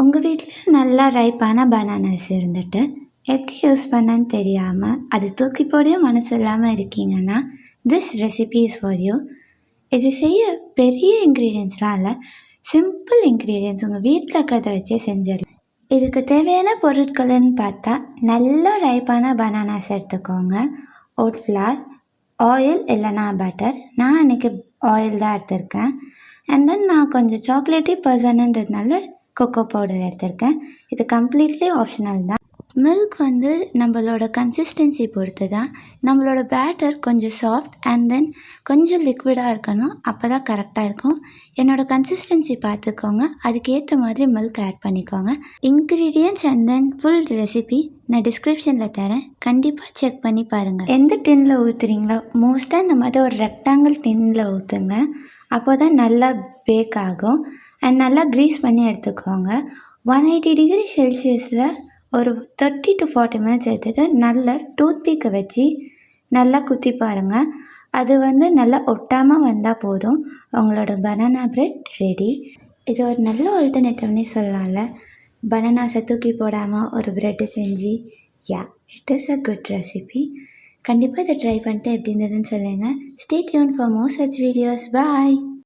உங்கள் வீட்டில் நல்லா ரைப்பான பனானாஸ் இருந்துட்டு எப்படி யூஸ் பண்ணன்னு தெரியாமல் அது தூக்கி போடையும் மனசு இல்லாமல் இருக்கீங்கன்னா this recipe is for you. இது செய்ய பெரிய இன்க்ரீடியன்ஸ்லாம் இல்லை, சிம்பிள் இன்க்ரீடியன்ஸ் உங்கள் வீட்டில் இருக்கிறத வச்சே செஞ்சிடலாம். இதுக்கு தேவையான பொருட்கள்னு பார்த்தா நல்லா ரைப்பான பனானாஸ் எடுத்துக்கோங்க, ஓட் ஃப்ளார், ஆயில் இல்லைனா பட்டர். நான் இன்றைக்கி ஆயில் தான் எடுத்திருக்கேன். அண்ட் தென் நான் கொஞ்சம் சாக்லேட்டி பர்சனுன்றதுனால கொக்கோ பவுடர் எடுத்திருக்கேன். இது கம்ப்ளீட்லி ஆப்ஷனல் தான். மில்க் வந்து நம்மளோட கன்சிஸ்டன்சி பொறுத்து தான். நம்மளோட பேட்டர் கொஞ்சம் சாஃப்ட் அண்ட் தென் கொஞ்சம் லிக்விடாக இருக்கணும், அப்போ தான் கரெக்டாக இருக்கும். என்னோடய கன்சிஸ்டன்சி பார்த்துக்கோங்க, அதுக்கேற்ற மாதிரி மில்க் ஆட் பண்ணிக்கோங்க. Ingredients and then full recipe நான் டிஸ்கிரிப்ஷனில் தரேன், கண்டிப்பாக செக் பண்ணி பாருங்கள். எந்த டின்னில் ஊற்றுறீங்களோ மோஸ்ட்டாக இந்த மாதிரி ஒரு ரெக்டாங்கிள் டின்னில் ஊற்றுங்க, அப்போ தான் நல்லா பேக் ஆகும். அண்ட் நல்லா க்ரீஸ் பண்ணி எடுத்துக்கோங்க. 180 டிகிரி செல்சியஸில் ஒரு 30 to 40 மினிட்ஸ் எடுத்துகிட்டு நல்லா டூத்பிக்கை வச்சு நல்லா குத்தி பாருங்கள். அது வந்து நல்லா ஒட்டாமல் வந்தால் போதும், உங்களோட பனானா பிரெட் ரெடி. இது ஒரு நல்ல ஆல்டர்னேட்டிவ்னே சொல்லலாம்ல, பனானாஸை தூக்கி போடாமல் ஒரு ப்ரெட்டு செஞ்சு. It is a good recipe. கண்டிப்பாக இதை ட்ரை பண்ணிட்டு எப்படி இருந்ததுன்னு சொல்லுங்கள். Stay tune for more such videos. Bye.